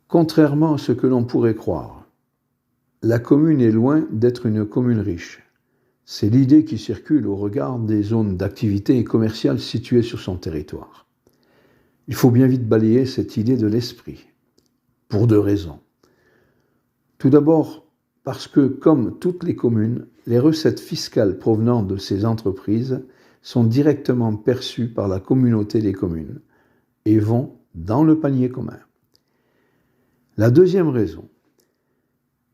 Contrairement à ce que l'on pourrait croire, la commune est loin d'être une commune riche. C'est l'idée qui circule au regard des zones d'activité commerciale situées sur son territoire. Il faut bien vite balayer cette idée de l'esprit, pour deux raisons. Tout d'abord, parce que, comme toutes les communes, les recettes fiscales provenant de ces entreprises sont directement perçues par la communauté des communes et vont dans le panier commun. La deuxième raison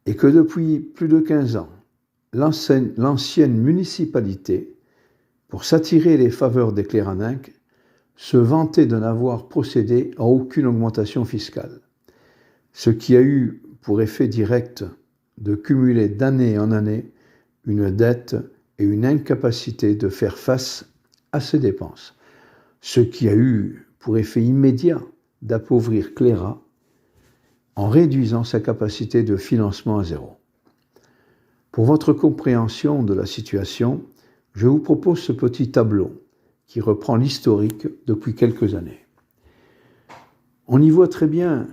est que depuis plus de 15 ans, l'ancienne municipalité, pour s'attirer les faveurs des Clairaninques, se vantait de n'avoir procédé à aucune augmentation fiscale, ce qui a eu pour effet direct de cumuler d'année en année une dette et une incapacité de faire face à ses dépenses, ce qui a eu pour effet immédiat d'appauvrir Cléra en réduisant sa capacité de financement à zéro. Pour votre compréhension de la situation, je vous propose ce petit tableau qui reprend l'historique depuis quelques années. On y voit très bien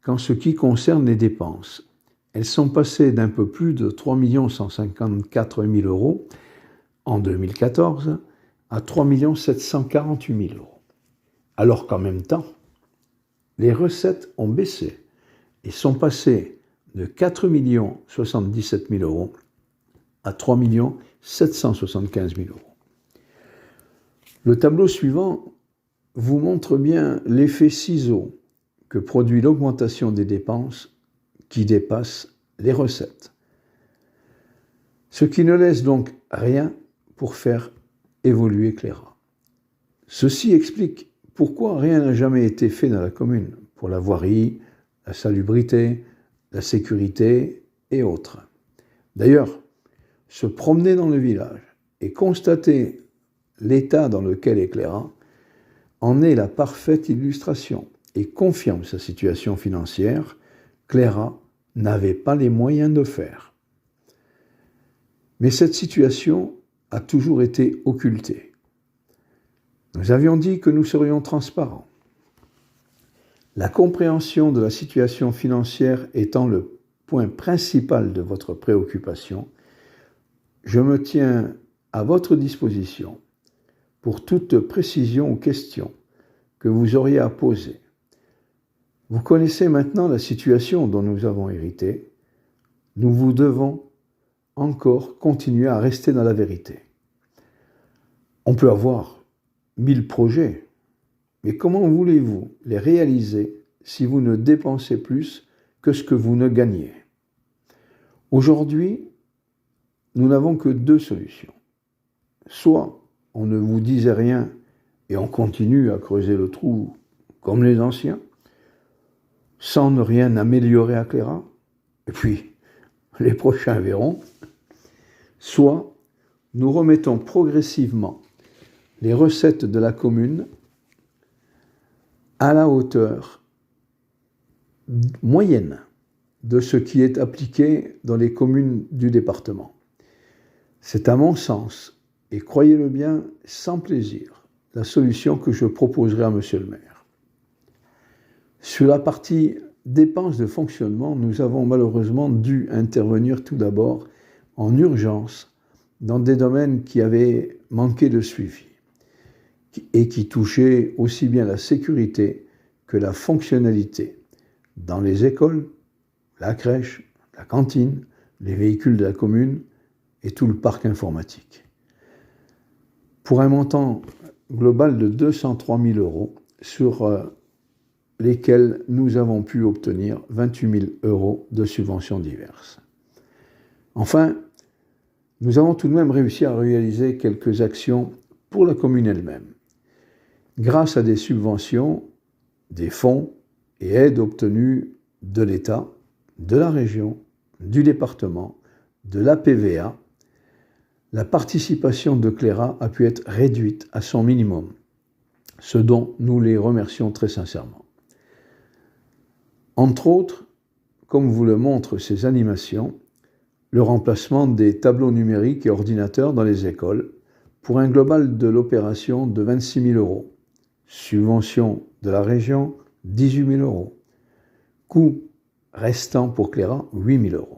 qu'en ce qui concerne les dépenses, elles sont passées d'un peu plus de 3 154 000 euros en 2014 à 3 748 000 euros. Alors qu'en même temps, les recettes ont baissé et sont passées de 4 077 000 euros à 3 775 000 euros. Le tableau suivant vous montre bien l'effet ciseau que produit l'augmentation des dépenses qui dépasse les recettes. Ce qui ne laisse donc rien pour faire évoluer Cléra. Ceci explique pourquoi rien n'a jamais été fait dans la commune pour la voirie, la salubrité, la sécurité et autres. D'ailleurs, se promener dans le village et constater l'état dans lequel est Cléra en est la parfaite illustration et confirme sa situation financière. Cléra n'avait pas les moyens de faire. Mais cette situation a toujours été occultée. Nous avions dit que nous serions transparents. La compréhension de la situation financière étant le point principal de votre préoccupation, je me tiens à votre disposition pour toute précision ou question que vous auriez à poser. Vous connaissez maintenant la situation dont nous avons hérité. Nous vous devons encore continuer à rester dans la vérité. On peut avoir 1000 projets, mais comment voulez-vous les réaliser si vous ne dépensez plus que ce que vous ne gagnez? Aujourd'hui, nous n'avons que deux solutions. Soit on ne vous disait rien et on continue à creuser le trou comme les anciens, sans ne rien améliorer à Cléra, et puis les prochains verront. Soit nous remettons progressivement les recettes de la commune à la hauteur moyenne de ce qui est appliqué dans les communes du département. C'est à mon sens, et croyez-le bien, sans plaisir, la solution que je proposerai à Monsieur le maire. Sur la partie dépenses de fonctionnement, nous avons malheureusement dû intervenir tout d'abord en urgence dans des domaines qui avaient manqué de suivi et qui touchaient aussi bien la sécurité que la fonctionnalité dans les écoles, la crèche, la cantine, les véhicules de la commune et tout le parc informatique. Pour un montant global de 203 000 euros sur lesquels nous avons pu obtenir 28 000 euros de subventions diverses. Enfin, nous avons tout de même réussi à réaliser quelques actions pour la commune elle-même. Grâce à des subventions, des fonds et aides obtenues de l'État, de la région, du département, de l'APVA, la participation de Cléra a pu être réduite à son minimum, ce dont nous les remercions très sincèrement. Entre autres, comme vous le montrent ces animations, le remplacement des tableaux numériques et ordinateurs dans les écoles pour un global de l'opération de 26 000 euros. Subvention de la région, 18 000 euros. Coût restant pour Cléra, 8 000 €.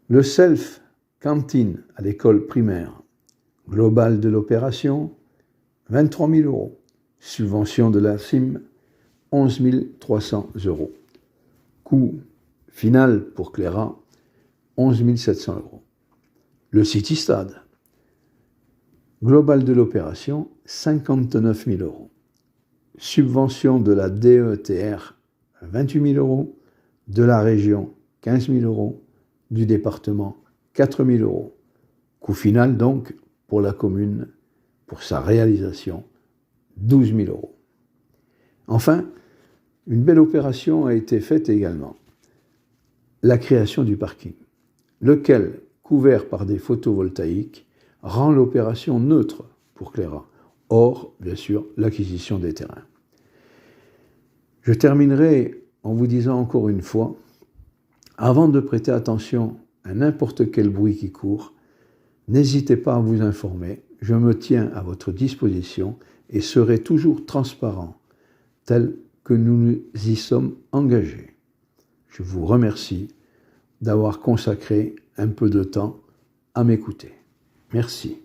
Le self-cantine à l'école primaire, global de l'opération, 23 000 €. Subvention de la CIM, 11 300 €. Coût final pour Cléra, 11 700 €. Le City Stade, global de l'opération, 59 000 €. Subvention de la DETR, 28 000 €. De la région, 15 000 €. Du département, 4 000 €. Coût final donc pour la commune, pour sa réalisation, 12 000 €. Enfin, une belle opération a été faite également. La création du parking, lequel, couvert par des photovoltaïques, rend l'opération neutre pour Cléra, hors, bien sûr, l'acquisition des terrains. Je terminerai en vous disant encore une fois, avant de prêter attention à n'importe quel bruit qui court, n'hésitez pas à vous informer, je me tiens à votre disposition et serai toujours transparent, tel que nous nous y sommes engagés. Je vous remercie d'avoir consacré un peu de temps à m'écouter. Merci.